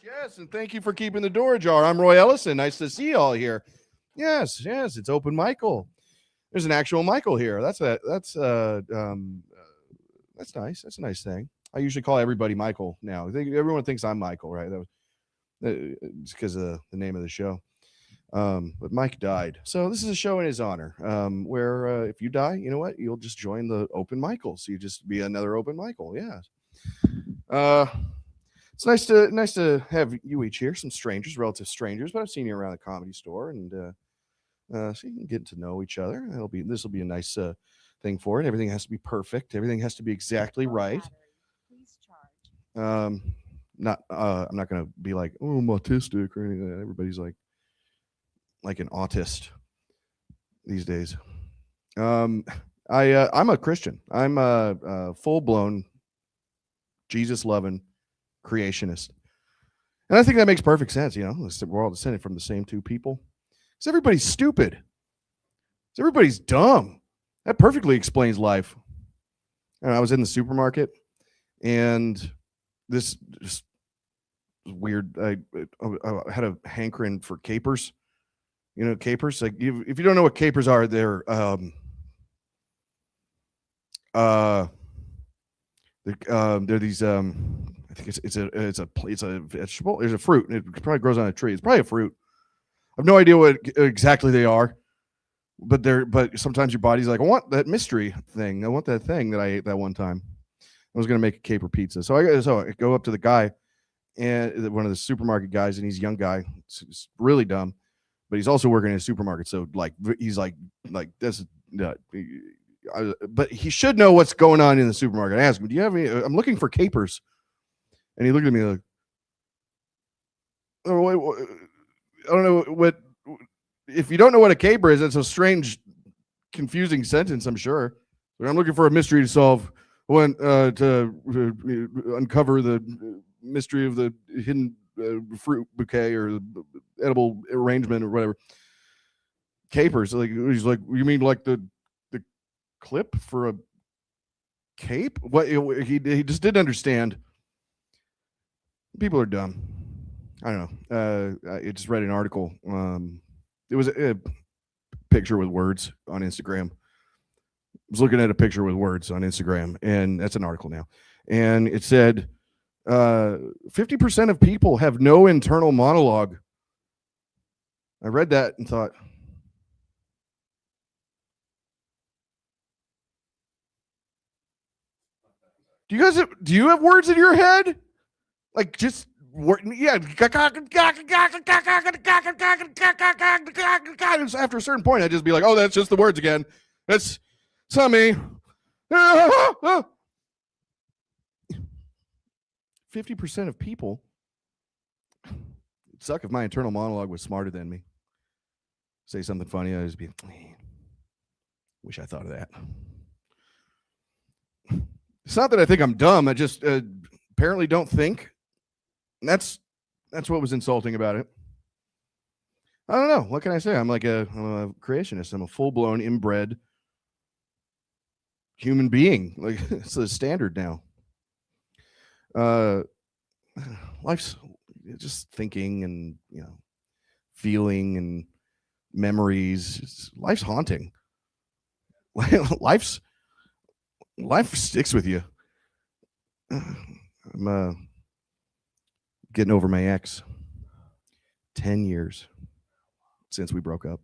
Yes, and thank you for keeping the door ajar. I'm Roy Ellison. Nice to see you all here. Yes, it's open Michael. There's an actual Michael here. That's nice. That's a nice thing. I usually call everybody Michael now. Everyone thinks I'm Michael, right? It's because of the name of the show. But Mike died, so this is a show in his honor. Where if you die, you know what? You'll just join the Open Michael. So you just be another Open Michael. Yeah. Uh, it's nice to have you each here. Some strangers, relative strangers, but I've seen you around the Comedy Store, and so you can get to know each other. This will be a nice thing for it. Everything has to be perfect. Everything has to be exactly right. Um, not I'm not gonna be like, oh, I'm autistic or anything like that. Everybody's like an autist these days. Um, I'm a Christian. I'm a full blown Jesus loving creationist, and I think that makes perfect sense. We're all descended from the same two people. Because everybody's stupid. Because everybody's dumb. That perfectly explains life. And I was in the supermarket, and this just weird. I had a hankering for capers. Capers. Like if you don't know what capers are, they're these. I think it's a vegetable. There's a fruit. It probably grows on a tree. It's probably a fruit. I have no idea what exactly they are, but sometimes your body's like, I want that mystery thing. I want that thing that I ate that one time. I was gonna make a caper pizza, so I go up to the guy, and one of the supermarket guys, and he's a young guy. It's really dumb, but he's also working in a supermarket. So he's like this. But he should know what's going on in the supermarket. I asked him, "Do you have any? I'm looking for capers," and he looked at me like, "Oh, wait, I don't know what." If you don't know what a caper is, it's a strange, confusing sentence. I'm sure. I'm looking for a mystery to solve. To uncover the mystery of the hidden fruit bouquet or the edible arrangement or whatever. Capers, he's like, you mean like the clip for a cape? What he just didn't understand. People are dumb. I don't know. I just read an article. It was a picture with words on Instagram. I was looking at a picture with words on Instagram, and that's an article now. And it said 50% of people have no internal monologue. I read that and thought, do you have words in your head? Like just yeah. After a certain point, I'd just be like, oh, that's just the words again. That's me. 50% of people. It'd suck if my internal monologue was smarter than me. Say something funny, I'd just be, wish I thought of that. It's not that I think I'm dumb. I just apparently don't think. And that's what was insulting about it. I don't know. What can I say? I'm a creationist. I'm a full-blown inbred human being. Like it's the standard now. Life's just thinking and feeling and memories. Life's haunting. Life sticks with you. I'm getting over my ex. 10 years since we broke up.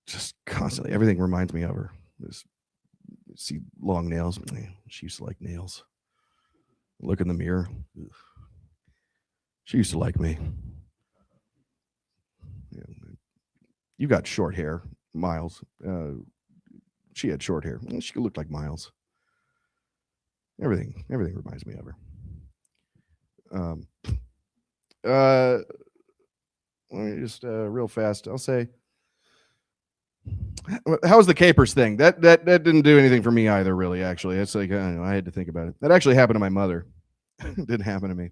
Just constantly, everything reminds me of her. See long nails. She used to like nails. Look in the mirror. She used to like me. You got short hair, Miles. She had short hair. She looked like Miles. Everything reminds me of her. Let me just real fast. I'll say, how was the capers thing? That didn't do anything for me either. Really, actually, it's like I don't know. I had to think about it. That actually happened to my mother. It didn't happen to me,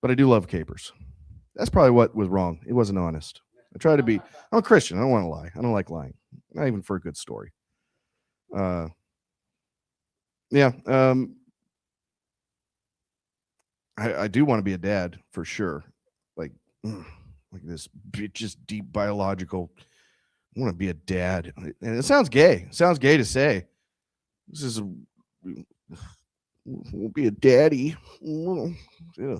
but I do love capers. That's probably what was wrong. It wasn't honest. I try to be. I'm a Christian. I don't want to lie. I don't like lying, not even for a good story. Yeah. I do want to be a dad for sure. Like, like this just deep biological. I want to be a dad, and it sounds gay. It sounds gay to say. This is we'll be a daddy. Yeah.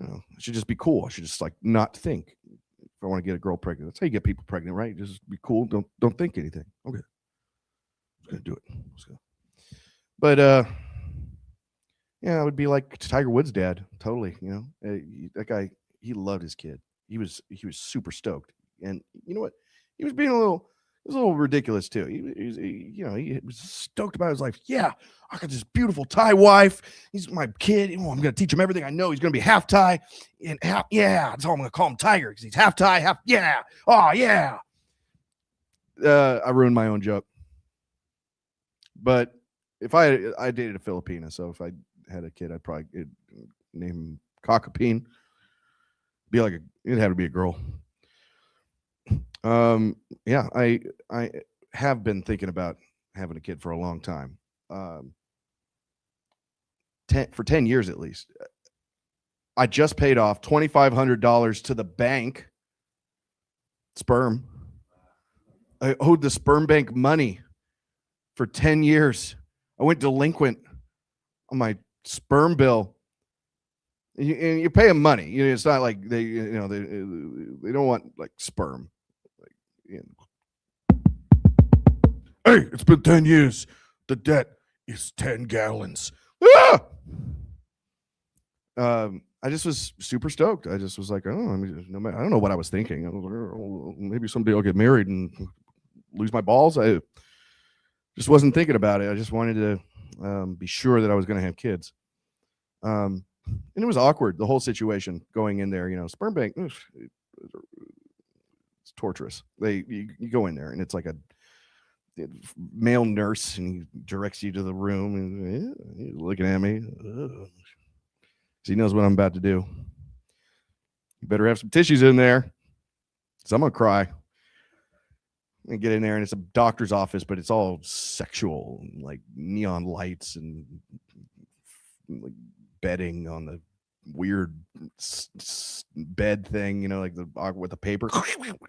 I should just be cool. I should just like not think. If I want to get a girl pregnant, that's how you get people pregnant, right? Just be cool. Don't think anything. Okay, I'm gonna do it. Let's go. But yeah, I would be like Tiger Woods' dad. Totally. That guy. He loved his kid. He was super stoked. And you know what? He was being a little ridiculous too. He was stoked about his life. Yeah, I got this beautiful Thai wife. He's my kid. I'm going to teach him everything I know. He's going to be half Thai and half. Yeah, that's all I'm going to call him Tiger because he's half Thai, half. Yeah. Oh yeah. I ruined my own joke. But if I dated a Filipina, so if I had a kid, I'd probably name him Cockapine. Be like it'd have to be a girl. Yeah, I have been thinking about having a kid for a long time. 10 years at least. I just paid off $2,500 to the bank. Sperm. I owed the sperm bank money for 10 years. I went delinquent on my sperm bill. And you pay them money. It's not like they don't want like sperm. Hey, it's been 10 years. The debt is 10 gallons. Ah! I just was super stoked. I just was like, I don't know what I was thinking. I was like, maybe someday I'll get married and lose my balls. I just wasn't thinking about it. I just wanted to be sure that I was going to have kids. And it was awkward, the whole situation going in there. Sperm bank, it's torturous. You go in there and it's like a male nurse and he directs you to the room and he's looking at me. He knows what I'm about to do. You better have some tissues in there because I'm going to cry. And get in there and it's a doctor's office, but it's all sexual, like neon lights and like bedding on the weird bed thing, like with the paper,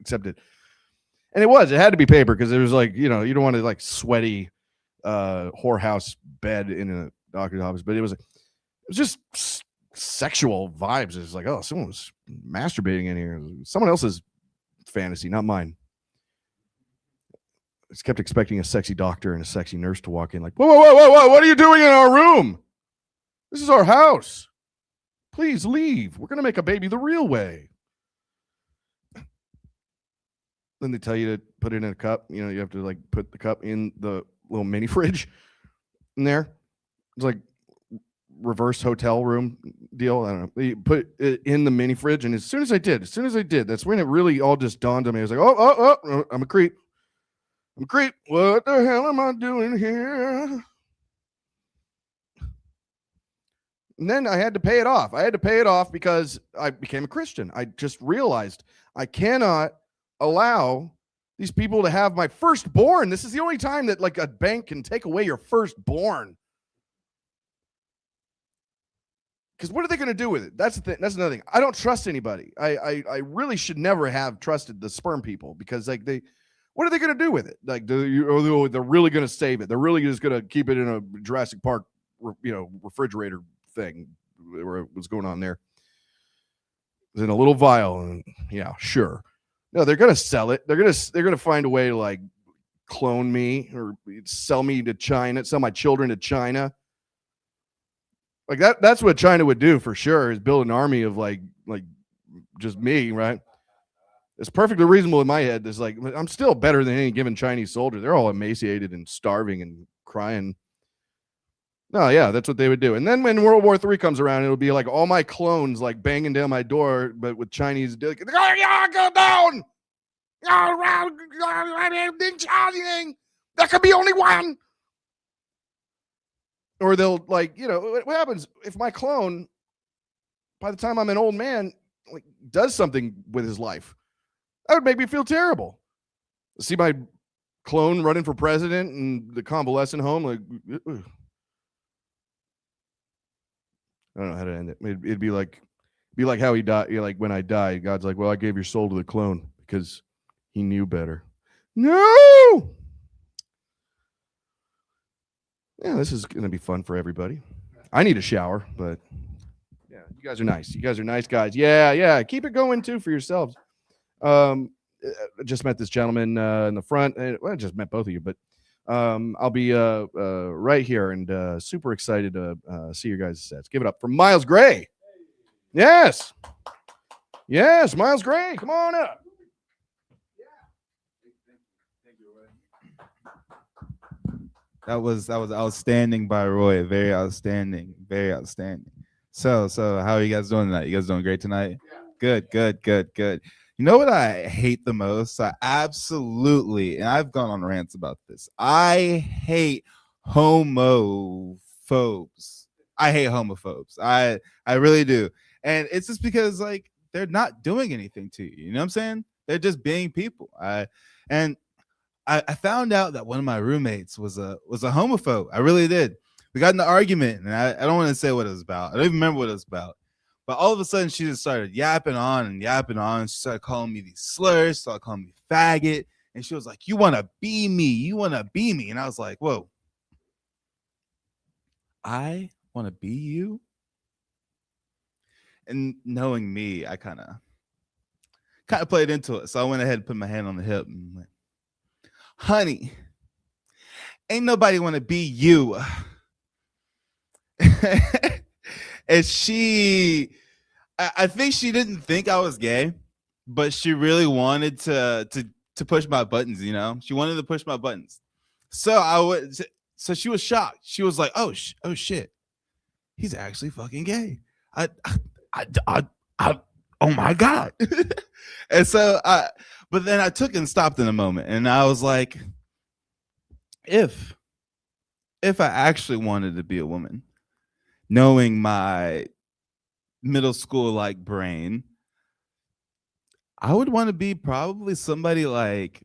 except it had to be paper because it was like, you don't want to like sweaty whorehouse bed in a doctor's office, but it was just sexual vibes. It's like, oh, someone was masturbating in here. Someone else's fantasy, not mine. I just kept expecting a sexy doctor and a sexy nurse to walk in like, whoa, what are you doing in our room? This is our house. Please leave. We're going to make a baby the real way. Then they tell you to put it in a cup. You have to like put the cup in the little mini fridge in there. It's like reverse hotel room deal. I don't know. They put it in the mini fridge. And as soon as I did, that's when it really all just dawned on me. I was like, oh, I'm a creep. What the hell am I doing here? And then I had to pay it off. Because I became a Christian. I just realized I cannot allow these people to have my firstborn. This is the only time that like a bank can take away your firstborn. Because what are they going to do with it? That's the thing. That's another thing. I don't trust anybody. I really should never have trusted the sperm people because like what are they going to do with it? Like they're really going to save it. They're really just going to keep it in a Jurassic Park, refrigerator thing. What's going on there? It was in a little vial, and yeah, sure. No, they're going to sell it. They're going to find a way to like clone me or sell me to China, sell my children to China. Like that's what China would do for sure, is build an army of like just me, right? It's perfectly reasonable in my head. It's like, I'm still better than any given Chinese soldier. They're all emaciated and starving and crying. No, yeah, that's what they would do. And then when World War III comes around, it'll be like all my clones like banging down my door, but with Chinese. Go down. There could be only one. Or they'll like, what happens if my clone, by the time I'm an old man, like does something with his life? That would make me feel terrible. See my clone running for president in the convalescent home, like, I don't know how to end it. It'd be like how he died. Like when I die, God's like, well, I gave your soul to the clone because he knew better. No. Yeah, this is gonna be fun for everybody. I need a shower, but yeah, you guys are nice. You guys are nice guys. Yeah. Keep it going too for yourselves. I just met this gentleman in the front. Well, I just met both of you, but I'll be right here and super excited to see your guys' sets. Give it up for Miles Gray. Yes, Miles Gray. Come on up. That was outstanding by Roy. Very outstanding. Very outstanding. So how are you guys doing tonight? You guys doing great tonight? Yeah. Good. You know what I hate the most? I absolutely, and I've gone on rants about this. I hate homophobes. I hate homophobes. I really do. And it's just because like they're not doing anything to you. You know what I'm saying? They're just being people. And I found out that one of my roommates was a homophobe. I really did. We got in an argument, and I don't want to say what it was about. I don't even remember what it was about. But all of a sudden, she just started yapping on. She started calling me these slurs, started calling me faggot. And she was like, you want to be me. You want to be me. And I was like, whoa. I want to be you? And knowing me, I kind of played into it. So I went ahead and put my hand on the hip and went, honey, ain't nobody want to be you. And I think she didn't think I was gay, but she really wanted to push my buttons, you know? She wanted to push my buttons. So she was shocked. She was like, oh shit. He's actually fucking gay. Oh my God. And so but then I took and stopped in a moment, and I was like, if I actually wanted to be a woman, knowing my middle school like brain, I would want to be probably somebody like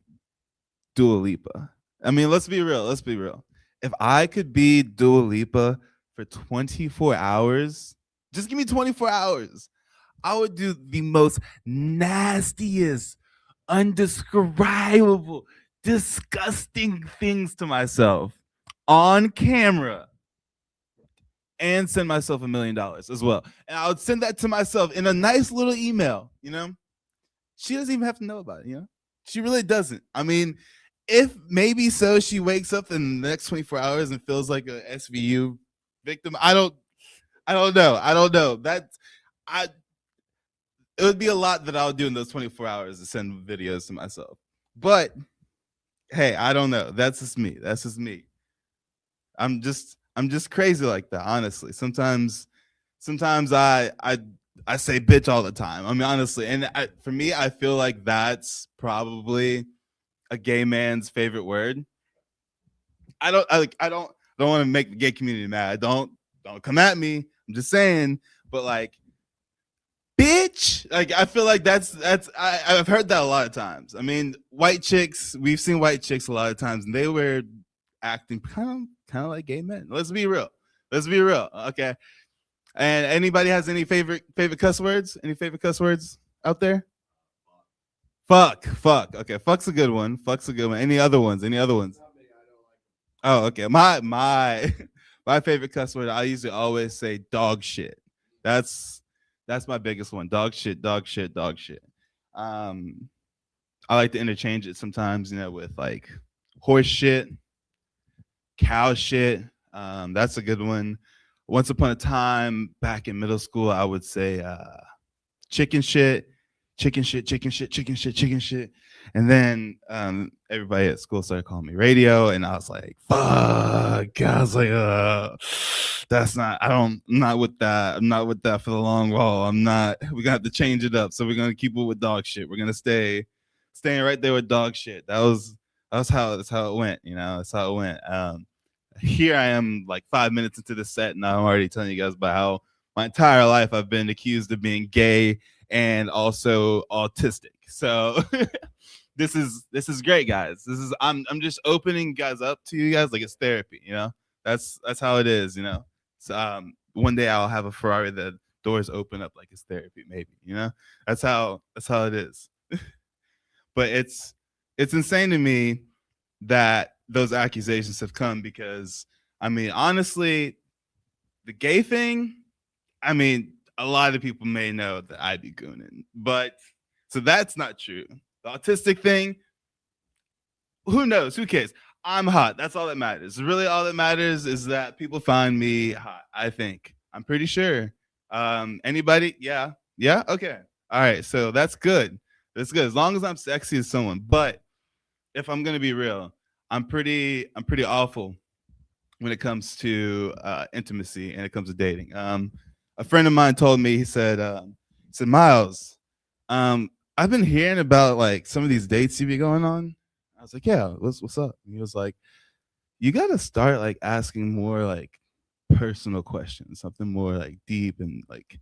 Dua Lipa. I mean, let's be real. If I could be Dua Lipa for 24 hours, just give me 24 hours, I would do the most nastiest, undescribable, disgusting things to myself on camera and send myself $1 million as well. And I would send that to myself in a nice little email, you know? She doesn't even have to know about it, you know? She really doesn't. I mean, if maybe so she wakes up in the next 24 hours and feels like a SVU victim, I don't know. It would be a lot that I would do in those 24 hours to send videos to myself. But hey, I don't know. That's just me. I'm just crazy like that, honestly. Sometimes I say bitch all the time. I mean, honestly, and for me, I feel like that's probably a gay man's favorite word. I don't want to make the gay community mad. Don't come at me. I'm just saying, but like, bitch, like I feel like I've heard that a lot of times. I mean, we've seen white chicks a lot of times, and they were acting kind of like gay men. Let's be real. Okay. And anybody has any favorite cuss words? Any favorite cuss words out there? Fuck. Okay, fuck's a good one. Any other ones? Oh, okay. My favorite cuss word, I usually always say dog shit. That's my biggest one. Dog shit. I like to interchange it sometimes, you know, with like horse shit, cow shit. That's a good one. Once upon a time back in middle school, I would say chicken shit. And then everybody at school started calling me radio, and I was like, fuck. I was like, I'm not with that. I'm not with that for the long haul. We're gonna have to change it up. So we're gonna keep it with dog shit. We're gonna staying right there with dog shit. That's how it went, you know. That's how it went. Here I am like 5 minutes into the set, and I'm already telling you guys about how my entire life I've been accused of being gay and also autistic. So this is great, guys. I'm just opening guys up to you guys like it's therapy, you know. That's how it is, you know. So one day I'll have a Ferrari that doors open up like it's therapy, maybe, you know? That's how it is. But it's insane to me that those accusations have come because I mean, honestly, the gay thing, I mean, a lot of people may know that I be gooning, but so that's not true. The autistic thing, who knows? Who cares? I'm hot. That's all that matters. Really, all that matters is that people find me hot. I think. I'm pretty sure. Anybody? Yeah. Yeah. Okay. All right. So that's good. That's good. As long as I'm sexy as someone. But if I'm gonna be real, I'm pretty awful when it comes to intimacy and it comes to dating. A friend of mine told me, he said, Miles, I've been hearing about like some of these dates you be going on. I was like, yeah, what's up? And he was like, you got to start like asking more like personal questions, something more like deep and like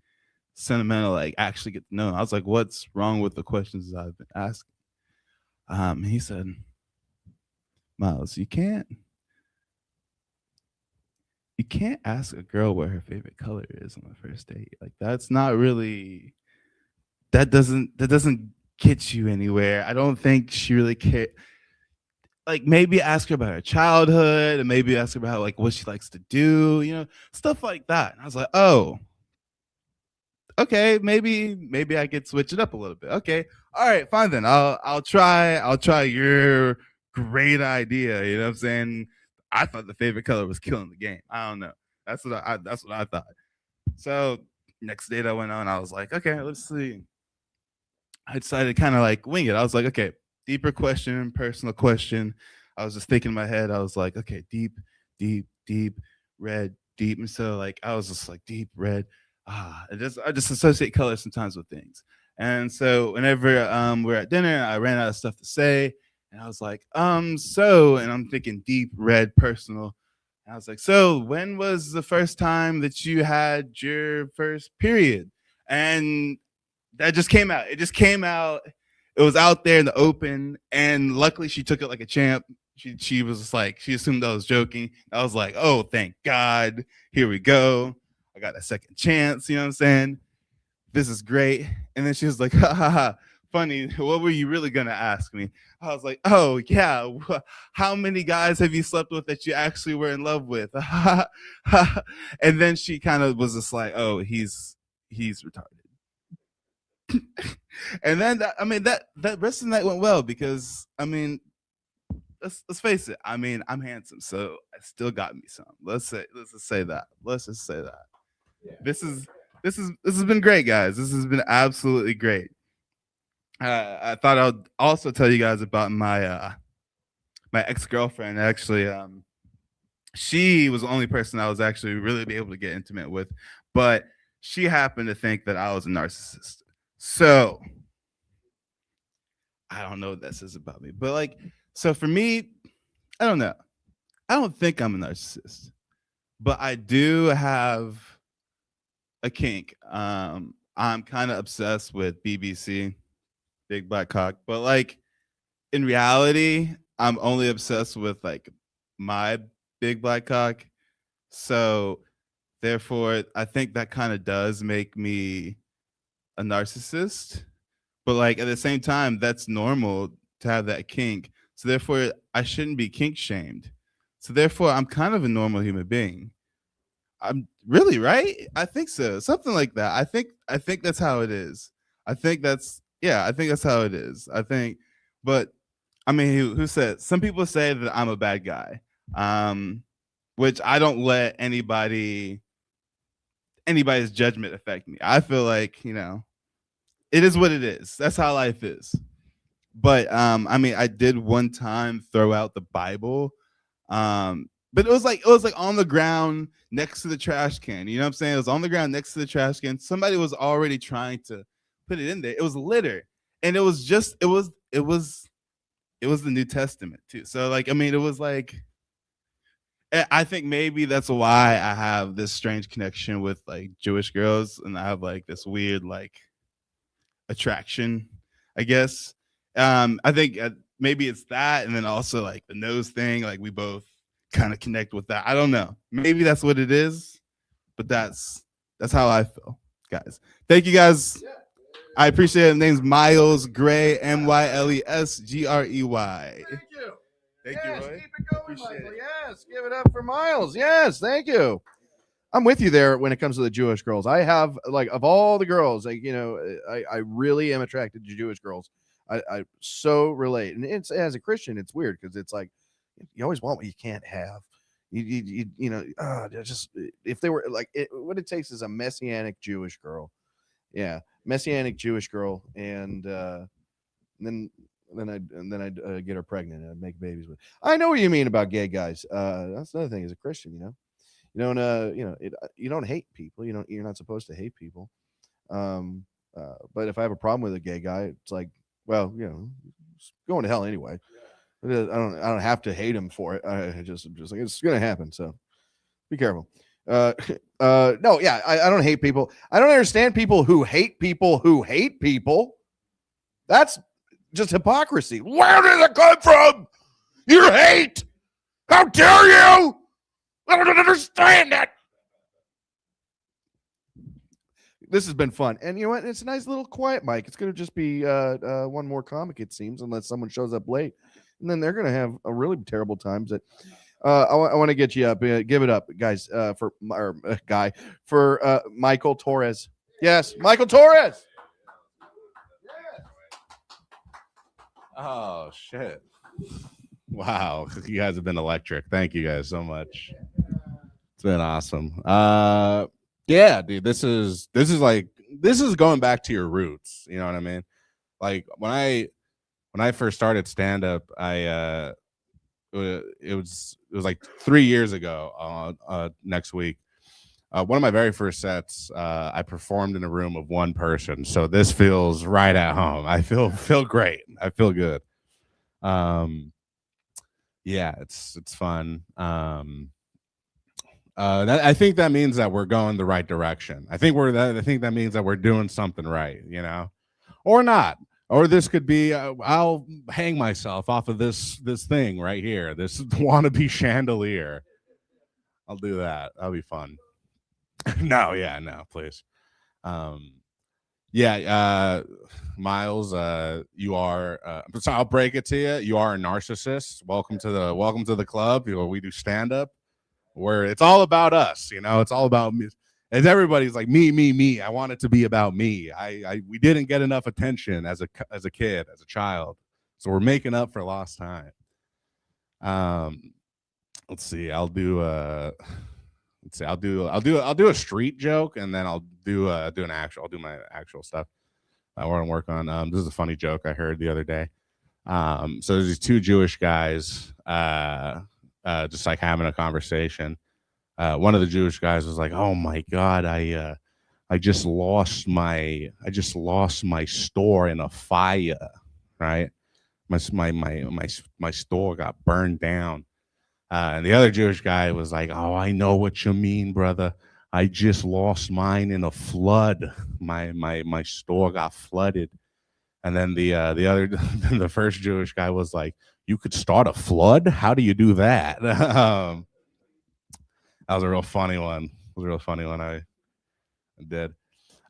sentimental, like actually get to know. I was like, what's wrong with the questions I've been asking? He said, Miles, you can't ask a girl what her favorite color is on the first date. Like that's not really that doesn't get you anywhere. I don't think she really cares. Like maybe ask her about her childhood and maybe ask her about like what she likes to do, you know, stuff like that. And I was like, oh, okay, maybe I could switch it up a little bit. Okay, all right, fine then. I'll try your great idea. You know what I'm saying? I thought the favorite color was killing the game. I don't know. That's what I thought. So next date I went on, I was like, okay, let's see. I decided to kind of like wing it. I was like, okay, deeper question, personal question. I was just thinking in my head, I was like, okay, deep, red, deep. And so like I was just like deep, red. I just associate colors sometimes with things. And so whenever we're at dinner, I ran out of stuff to say. And I was like, so, and I'm thinking deep, red, personal. And I was like, so when was the first time that you had your first period? And that just came out. It just came out. It was out there in the open, and luckily she took it like a champ. She was just like she assumed I was joking. I was like, oh, thank God, here we go. I got a second chance. You know what I'm saying? This is great. And then she was like, ha ha ha. Funny. What were you really gonna ask me? I was like, oh yeah. How many guys have you slept with that you actually were in love with? And then she kind of was just like, oh, he's retarded. And then that rest of the night went well because I mean, let's face it. I mean, I'm handsome, so I still got me some. Let's just say that. Let's just say that. Yeah. This has been great, guys. This has been absolutely great. I thought I'd also tell you guys about my my ex-girlfriend. Actually, she was the only person I was actually really be able to get intimate with, but she happened to think that I was a narcissist. So I don't know what that says about me, but like, so for me, I don't know. I don't think I'm a narcissist, but I do have a kink. I'm kind of obsessed with BBC, Big Black Cock, but like in reality, I'm only obsessed with like my Big Black Cock. So therefore, I think that kind of does make me a narcissist. But like at the same time, that's normal to have that kink. So therefore, I shouldn't be kink shamed. So therefore, I'm kind of a normal human being. I'm really right. I think so. Something like that. I think that's how it is. I think that's yeah. I think that's how it is. I think, but I mean, who said? Some people say that I'm a bad guy, which I don't let anybody's judgment affect me. I feel like it is what it is. That's how life is. But I mean, I did one time throw out the Bible, but it was like on the ground next to the trash can. You know what I'm saying? It was on the ground next to the trash can. Somebody was already trying to put it in there. It was litter, and it was the New Testament too. So like, I mean, it was like, I think maybe that's why I have this strange connection with like Jewish girls, and I have like this weird like attraction, I guess. I think maybe it's that, and then also like the nose thing. Like we both kind of connect with that. I don't know. Maybe that's what it is, but that's how I feel, guys. Thank you guys. I appreciate it. The name's Miles Gray, Mylesgrey. Thank you. Thank Yes, you, Roy. keep it going, Appreciate Michael. it. Yes, give it up for Miles. Yes, thank you. I'm with you there when it comes to the Jewish girls. I have, like, of all the girls, like, you know, I really am attracted to Jewish girls. I so relate, and it's, as a Christian, it's weird because it's like you always want what you can't have. You know, just if they were like what it takes is a messianic Jewish girl, yeah, messianic Jewish girl, and then I'd get her pregnant and I'd make babies with. I know what you mean about gay guys. That's another thing as a Christian, you know. You don't you don't hate people. You're not supposed to hate people. But if I have a problem with a gay guy, it's like, well, you know, it's going to hell anyway. I don't have to hate him for it. I'm just like, it's gonna happen. So be careful. No, yeah, I don't hate people. I don't understand people who hate people who hate people. That's just hypocrisy. Where did it come from? You hate? How dare you? I don't understand that. This has been fun, and you know what? It's a nice little quiet mic. It's going to just be one more comic, it seems, unless someone shows up late, and then they're going to have a really terrible times. That I want to get you up. Give it up, guys, for Michael Torres. Yes, Michael Torres. Oh shit! Wow, you guys have been electric. Thank you guys so much. It's been awesome. Yeah, dude, this is going back to your roots. You know what I mean? Like when I first started stand up, it was like 3 years ago. Next week, one of my very first sets, I performed in a room of one person. So this feels right at home. I feel great. I feel good. Yeah, it's fun. I think that means that we're going the right direction. I think that means that we're doing something right, you know, or not. Or this could be, I'll hang myself off of this thing right here, this wannabe chandelier. I'll do that. That'll be fun. No, please. Miles, you are. So I'll break it to you. You are a narcissist. Welcome to the club. We do stand up, where it's all about us. You know, it's all about me. As everybody's like me. I want it to be about me. We didn't get enough attention as a kid, as a child, so we're making up for lost time. Let's see. I'll do a street joke, and then I'll do my actual stuff. I want to work on. This is a funny joke I heard the other day. So there's these two Jewish guys, just like having a conversation. One of the Jewish guys was like, "Oh my God, I just lost my store in a fire, right? My store got burned down." And the other Jewish guy was like, "Oh, I know what you mean, brother. I just lost mine in a flood. My store got flooded." And then the first Jewish guy was like, "You could start a flood? How do you do that?" That was a real funny one. I did.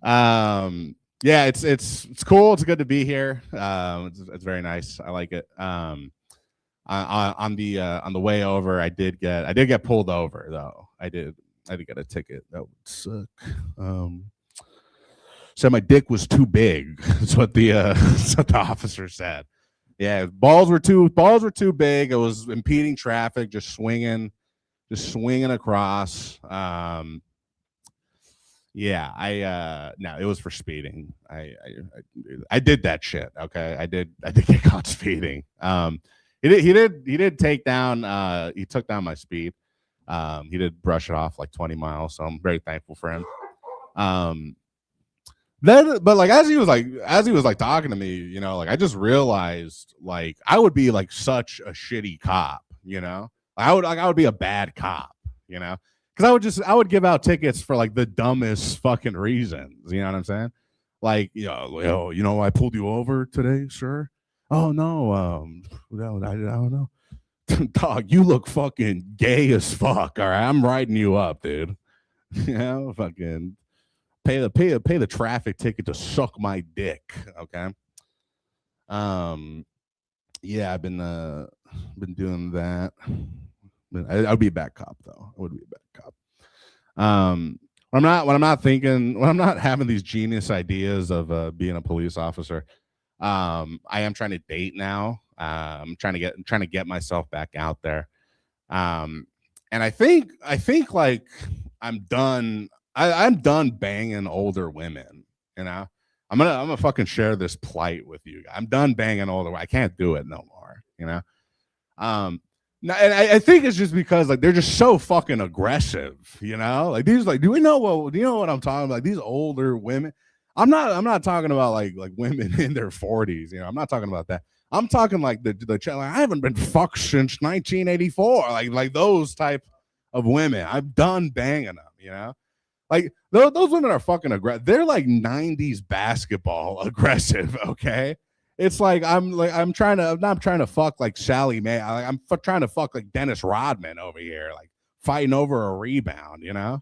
Yeah, it's cool. It's good to be here. It's very nice. I like it. On the way over, I did get pulled over though. I did get a ticket. That would suck. Said my dick was too big. That's what the officer said. Yeah, balls were too big. It was impeding traffic, just swinging across. Yeah, no, it was for speeding. I did that shit. Okay, I did get caught speeding. He did take down. He took down my speed. He did brush it off like 20 miles. So I'm very thankful for him. But like as he was like talking to me, you know, like I just realized like I would be like such a shitty cop, you know. I would be a bad cop, you know, because I would give out tickets for like the dumbest fucking reasons. You know what I'm saying? Like, you know, I pulled you over today, sir. Oh no, I don't know. Dog, you look fucking gay as fuck. All right, I'm riding you up, dude. You know, fucking pay the traffic ticket to suck my dick. Okay. Yeah, I've been doing that. I'd be a bad cop though. I would be a bad cop. When I'm not having these genius ideas of being a police officer, I am trying to date now. I'm trying to get myself back out there. And I think like I'm done. I'm done banging older women. You know, I'm gonna fucking share this plight with you. I'm done banging older. I can't do it no more. You know. And I think it's just because like they're just so fucking aggressive. You know, like these like do you know what I'm talking about? Like, these older women. I'm not talking about like women in their 40s. You know, I'm not talking about that. I'm talking like like, I haven't been fucked since 1984. Like those type of women. I'm done banging them. You know, like those women are fucking aggressive. They're like 90s basketball aggressive. Okay, it's like I'm not trying to fuck like Sally Mae. Trying to fuck like Dennis Rodman over here, like fighting over a rebound. You know,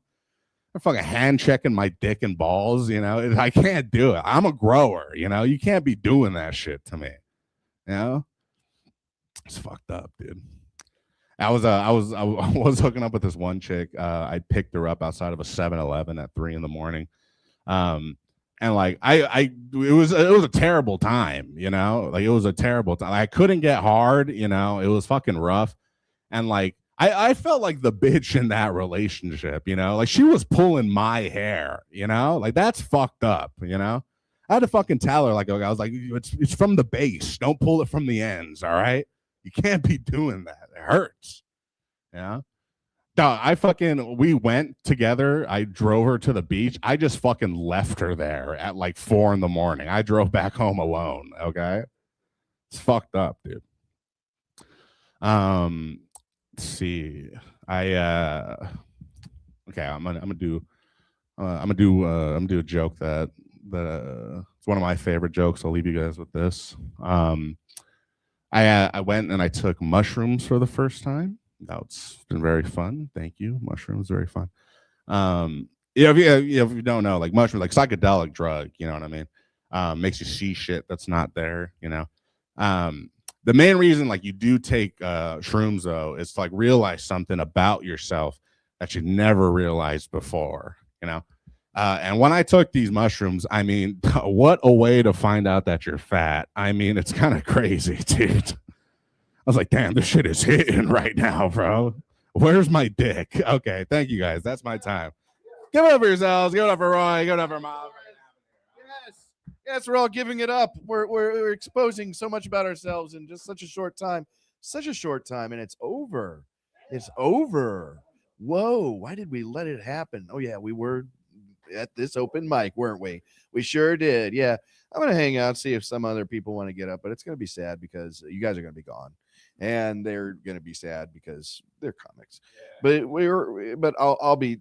I'm fucking hand checking my dick and balls. You know, I can't do it. I'm a grower. You know, you can't be doing that shit to me. You know, it's fucked up, dude. I was hooking up with this one chick. I picked her up outside of a 7-Eleven at 3 in the morning. And like it was a terrible time, you know, like it was a terrible time. I couldn't get hard, you know, it was fucking rough. And like I felt like the bitch in that relationship, you know, like she was pulling my hair, you know, like that's fucked up, you know. I had to fucking tell her, like, I was like, it's from the base. Don't pull it from the ends. All right. You can't be doing that. It hurts. Yeah. We went together. I drove her to the beach. I just fucking left her there at like 4 in the morning. I drove back home alone. Okay. It's fucked up, dude. Let's see. Okay, I'm gonna do a joke that it's one of my favorite jokes. I'll leave you guys with this. I went and I took mushrooms for the first time. That's been very fun. Thank you. Mushrooms, very fun. Yeah, if you don't know, like mushrooms, like psychedelic drug, you know what I mean? Makes you see shit that's not there, you know. The main reason like you do take shrooms though is to like realize something about yourself that you never realized before, you know. And when I took these mushrooms, I mean, what a way to find out that you're fat. I mean, it's kind of crazy, dude. I was like, damn, this shit is hitting right now, bro. Where's my dick? Okay, thank you guys. That's my time. Give it up for yourselves. Give it up for Roy. Give it up for Mom. Yes, yes, we're all giving it up. We're exposing so much about ourselves in just such a short time. Such a short time, and it's over. It's over. Whoa, why did we let it happen? Oh yeah, we were at this open mic, weren't we? We sure did. Yeah. I'm gonna hang out, see if some other people want to get up, but it's gonna be sad because you guys are gonna be gone. And they're gonna be sad because they're comics. But I'll be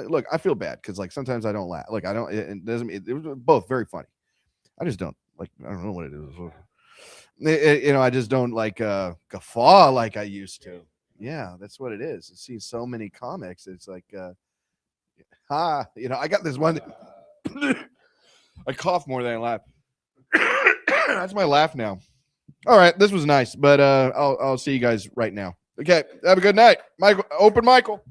look, I feel bad because like sometimes I don't laugh. Like I don't. It doesn't. It was both very funny. I just don't like. I don't know what it is. You know, I just don't like guffaw like I used to. Yeah, that's what it is. I see so many comics. It's like, you know, I got this one. I cough more than I laugh. That's my laugh now. All right, this was nice, but I'll see you guys right now. Okay, have a good night, Michael. Open Michael.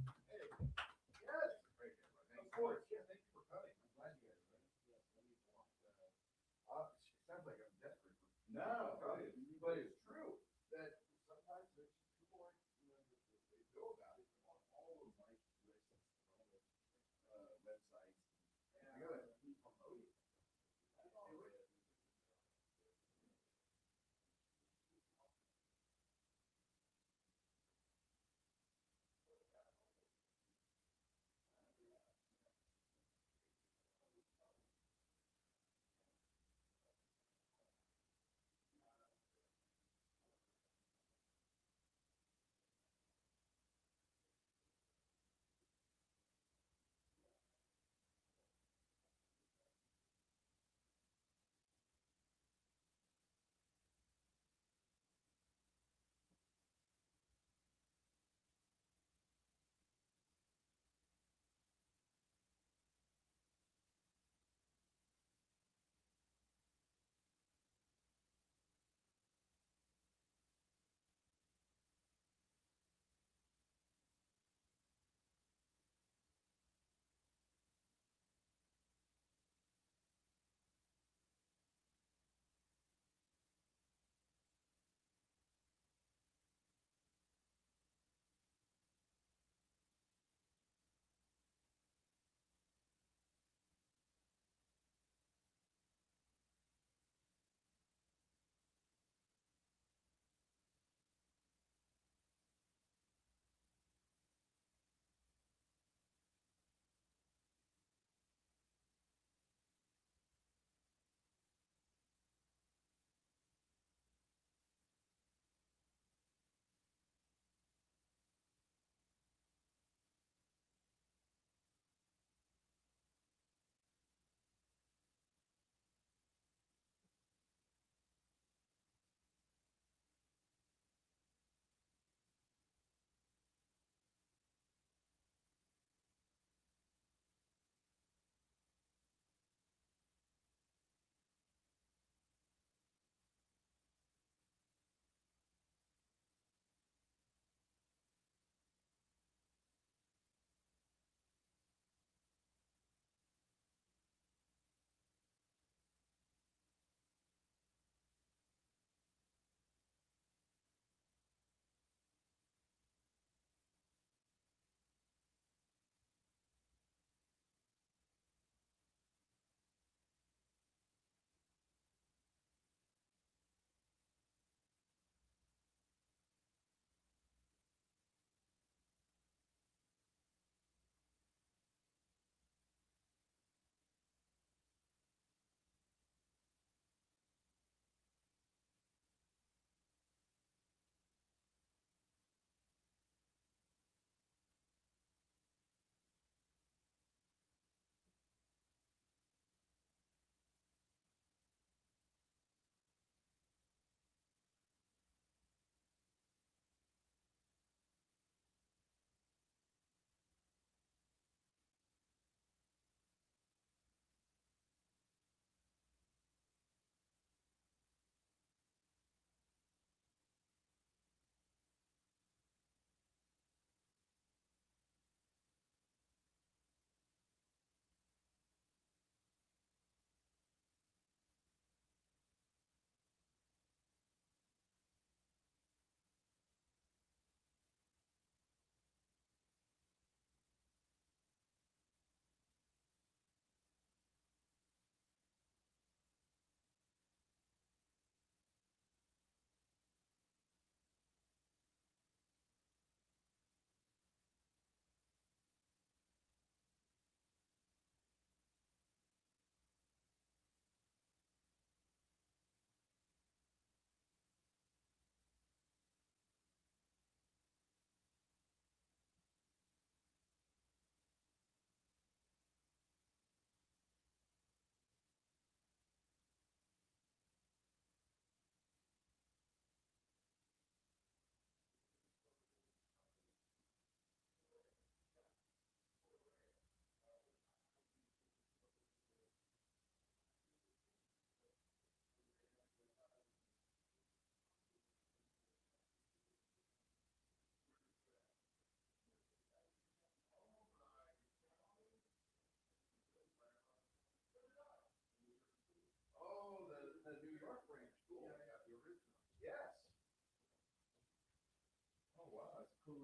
Oh wow, that's cool.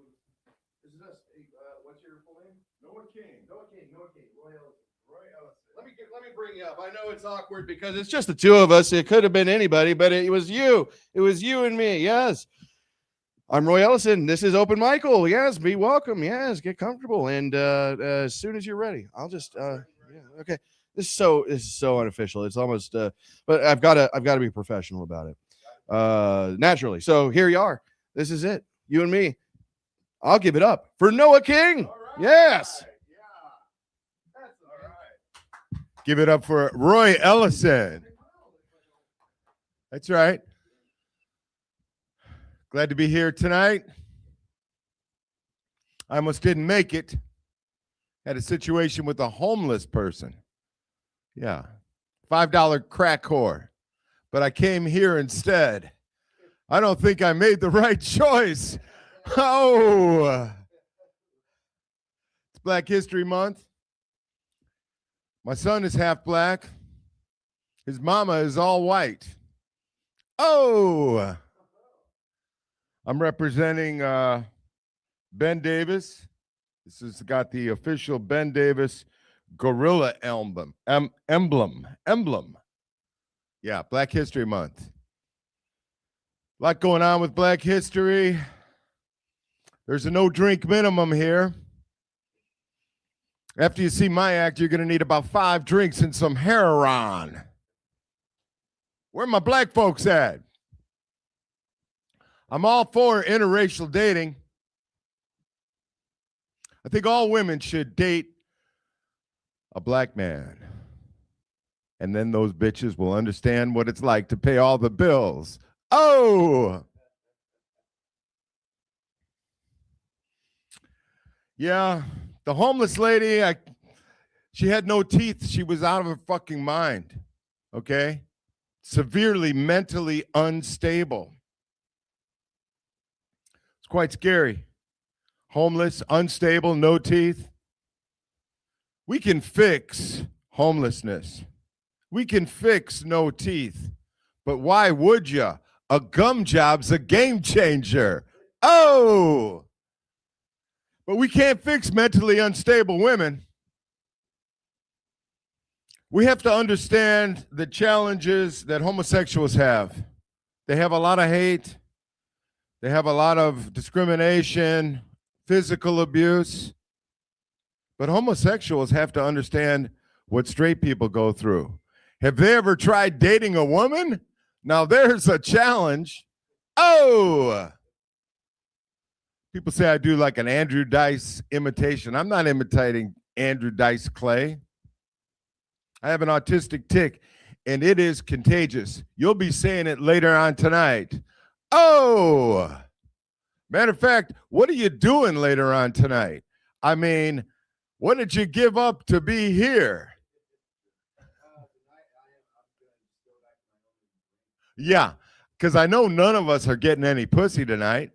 This is us. Hey, what's your full name? Noah King. Noah King. Roy Ellison. Roy Ellison. Let me bring you up. I know it's awkward because it's just the two of us. It could have been anybody, but it was you. It was you and me. Yes. I'm Roy Ellison. This is Open Michael. Yes, be welcome. Yes, get comfortable. And as soon as you're ready, I'll just yeah, okay. This is so unofficial. It's almost but I've got to be professional about it. Naturally. So here you are. This is it. You and me. I'll give it up for Noah King. Right. Yes. Yeah. That's all right. Give it up for Roy Ellison. That's right. Glad to be here tonight. I almost didn't make it. Had a situation with a homeless person. Yeah. $5 crack whore. But I came here instead. I don't think I made the right choice. Oh. It's Black History Month. My son is half black. His mama is all white. Oh. I'm representing Ben Davis. This has got the official Ben Davis gorilla emblem. Yeah, Black History Month. A lot going on with Black History. There's a no drink minimum here. After you see my act, you're going to need about 5 drinks and some heroin. Where my black folks at? I'm all for interracial dating. I think all women should date a black man. And then those bitches will understand what it's like to pay all the bills. Oh! Yeah, the homeless lady, she had no teeth. She was out of her fucking mind, okay? Severely mentally unstable. Quite scary. Homeless, unstable, no teeth. We can fix homelessness. We can fix no teeth. But why would you? A gum job's a game changer. Oh! But we can't fix mentally unstable women. We have to understand the challenges that homosexuals have. They have a lot of hate. They have a lot of discrimination, physical abuse. But homosexuals have to understand what straight people go through. Have they ever tried dating a woman? Now there's a challenge. Oh! People say I do like an Andrew Dice imitation. I'm not imitating Andrew Dice Clay. I have an autistic tick, and it is contagious. You'll be saying it later on tonight. Oh, matter of fact, what are you doing later on tonight? I mean, what did you give up to be here? Yeah, because I know none of us are getting any pussy tonight.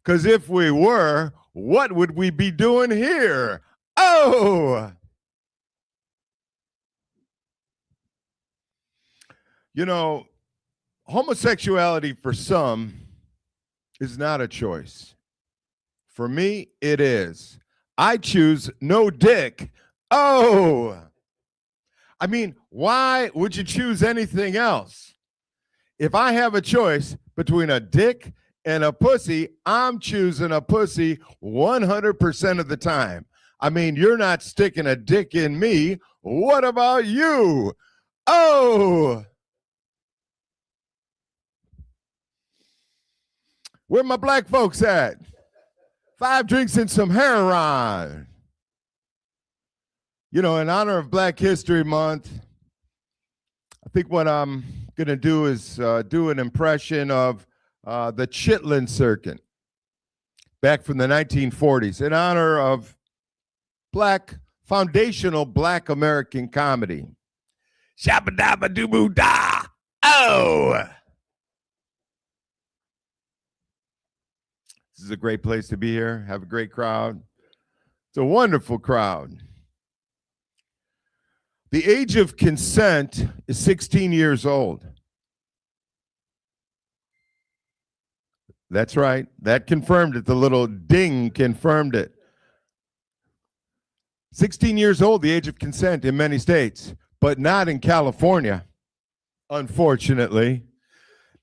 Because if we were, what would we be doing here? Oh! You know, homosexuality for some is not a choice. For me, it is. I choose no dick. Oh! I mean, why would you choose anything else? If I have a choice between a dick and a pussy, I'm choosing a pussy 100% of the time. I mean, you're not sticking a dick in me. What about you? Oh! Where my black folks at? 5 drinks and some heroin. You know, in honor of Black History Month, I think what I'm going to do is do an impression of the Chitlin Circuit back from the 1940s in honor of foundational Black American comedy. Shabba-dabba-doo-boo-da. Oh! This is a great place to be here. Have a great crowd. It's a wonderful crowd. The age of consent is 16 years old. That's right. That confirmed it. The little ding confirmed it. 16 years old, the age of consent in many states, but not in California, unfortunately.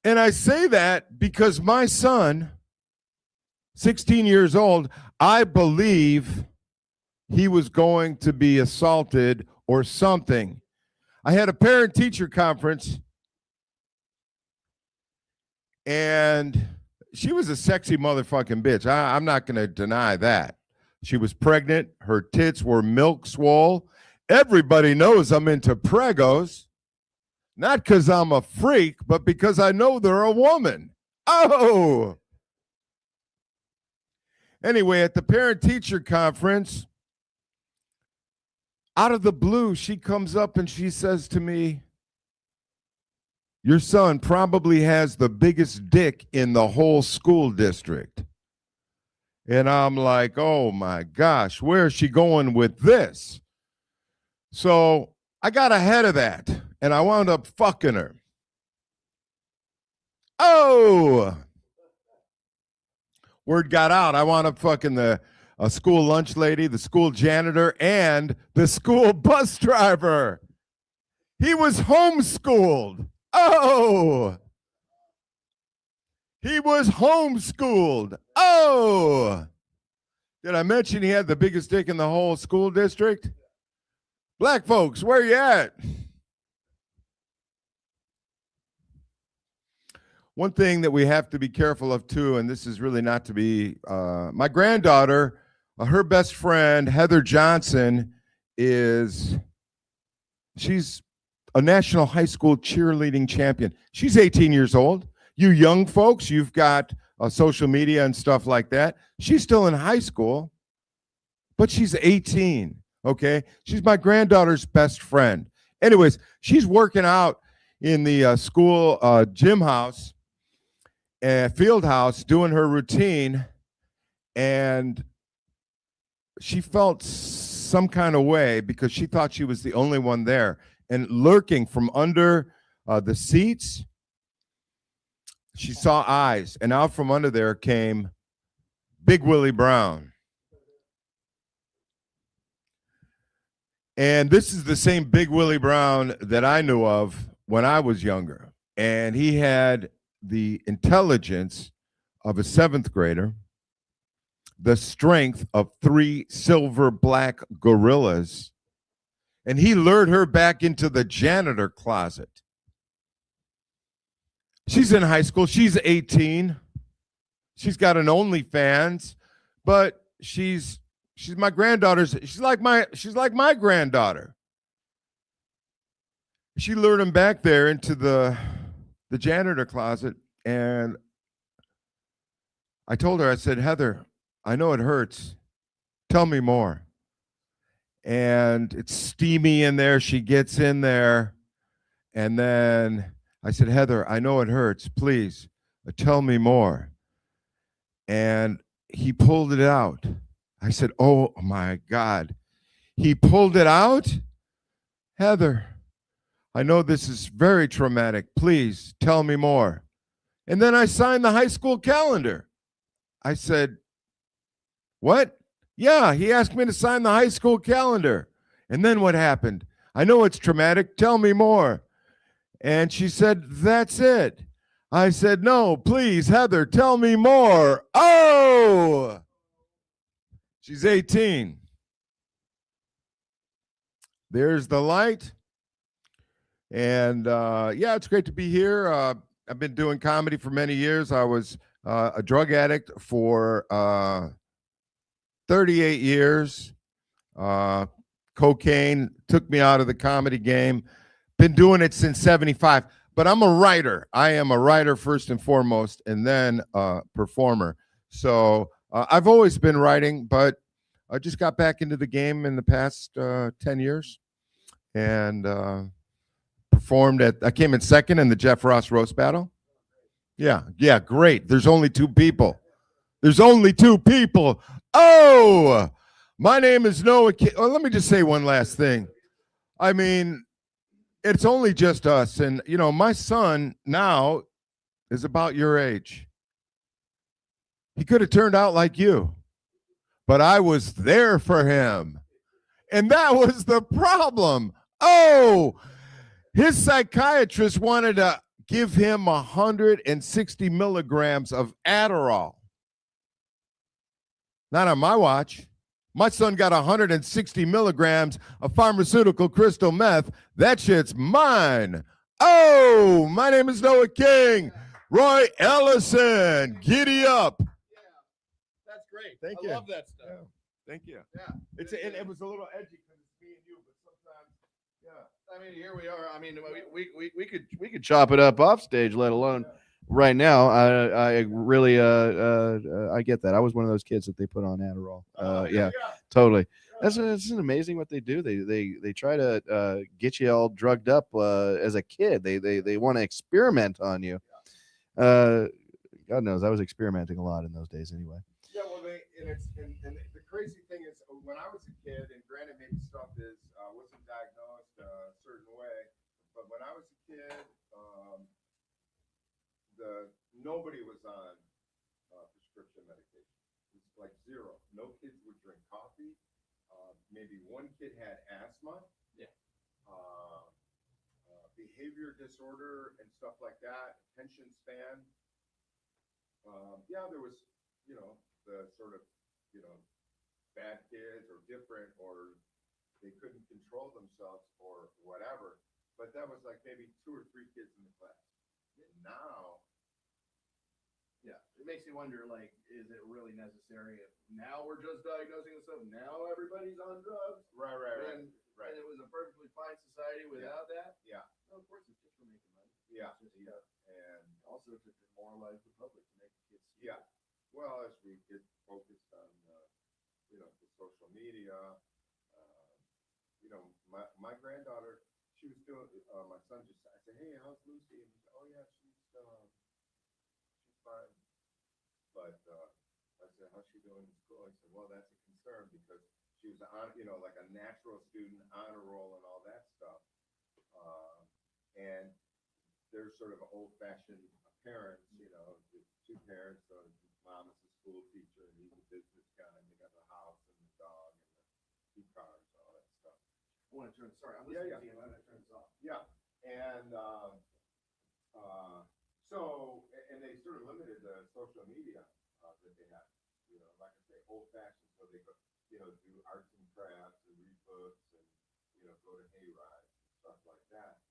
And I say that because my son, 16 years old, I believe he was going to be assaulted or something. I had a parent-teacher conference, and she was a sexy motherfucking bitch. I'm not going to deny that. She was pregnant. Her tits were milk swole. Everybody knows I'm into pregos, not because I'm a freak, but because I know they're a woman. Oh! Anyway, at the parent-teacher conference, out of the blue, she comes up and she says to me, your son probably has the biggest dick in the whole school district. And I'm like, oh my gosh, where is she going with this? So I got ahead of that and I wound up fucking her. Oh! Word got out. I wound up fucking the school lunch lady, the school janitor, and the school bus driver. He was homeschooled. Oh! He was homeschooled. Oh! Did I mention he had the biggest dick in the whole school district? Black folks, where you at? One thing that we have to be careful of too, and this is really not to be, my granddaughter, her best friend, Heather Johnson, she's a national high school cheerleading champion. She's 18 years old. You young folks, you've got social media and stuff like that. She's still in high school, but she's 18, okay? She's my granddaughter's best friend. Anyways, she's working out in the school gym house, field house, doing her routine, and she felt some kind of way because she thought she was the only one there. And lurking from under the seats, she saw eyes, and out from under there came Big Willie Brown. And this is the same Big Willie Brown that I knew of when I was younger. And he had the intelligence of a 7th grader, the strength of 3 silver black gorillas, and he lured her back into the janitor closet. She's in high school. She's 18. She's got an OnlyFans, but she's my granddaughter's. She's like my granddaughter. She lured him back there into the janitor closet, and I told her, I said, Heather, I know it hurts. Tell me more. And it's steamy in there. She gets in there, and then I said, Heather, I know it hurts. Please tell me more. And he pulled it out. I said, oh my God. He pulled it out? Heather, I know this is very traumatic. Please tell me more. And then I signed the high school calendar. I said, what? Yeah, he asked me to sign the high school calendar. And then what happened? I know it's traumatic. Tell me more. And she said, that's it. I said, no, please, Heather, tell me more. Oh! She's 18. There's the light. And yeah, it's great to be here. I've been doing comedy for many years. I was a drug addict for 38 years. Cocaine took me out of the comedy game. Been doing it since 75. But I'm a writer. I am a writer first and foremost, and then a performer. So I've always been writing, but I just got back into the game in the past 10 years. And performed I came in second in the Jeff Ross Roast Battle. Yeah, great. There's only 2 people. There's only 2 people. Oh, my name is Noah. Let me just say one last thing. I mean, it's only just us. And, you know, my son now is about your age. He could have turned out like you, but I was there for him. And that was the problem. Oh, his psychiatrist wanted to give him 160 milligrams of Adderall. Not on my watch. My son got 160 milligrams of pharmaceutical crystal meth. That shit's mine. Oh, my name is Noah King. Roy Ellison, giddy up. That's great. Thank I you. love that stuff. Yeah. Thank you. Yeah. It was a little edgy because it's me and you, but sometimes, yeah. I mean, here we are. I mean, we could chop it up off stage, let alone right now. I really I get that. I was one of those kids that they put on Adderall. Yeah, totally. It's amazing what they do. They try to get you all drugged up as a kid. They want to experiment on you. God knows I was experimenting a lot in those days anyway. Yeah, well, and the crazy thing is, when I was a kid, and granted, maybe stuff wasn't diagnosed a certain way, but when I was a kid, nobody was on prescription medication. It's like zero. No kids would drink coffee. Maybe one kid had asthma. Yeah. Behavior disorder and stuff like that. Attention span. Yeah, there was, the sort of, bad kids or different, or they couldn't control themselves or whatever. But that was like maybe 2 or 3 kids in the class. Now, Yeah, it makes you wonder, like, is it really necessary? If now we're just diagnosing this stuff. Now everybody's on drugs. right. And it was a perfectly fine society without that. Yeah. Well, of course, it's just for making money. Yeah. It's just, And also to demoralize the public to make kids. yeah, well, as we get focused on, the social media, my granddaughter, she was doing, my son just, I said, hey, how's Lucy? And he said, oh yeah, she's fine. But I said, how's she doing in school? I said, well, that's a concern because she was on, like a natural student, honor roll and all that stuff. And they're sort of old-fashioned parents, the 2 parents. So mom is a school teacher and he's a business guy, and they got the house and the dog and the 2 cars and all that stuff. I want to turn. Sorry, I'm listening to you. I'm going to turn this off. Yeah, and and they sort of limited the social media that they had. Like I say, old-fashioned, so they could, do arts and crafts and read books and go to hay rides and stuff like that.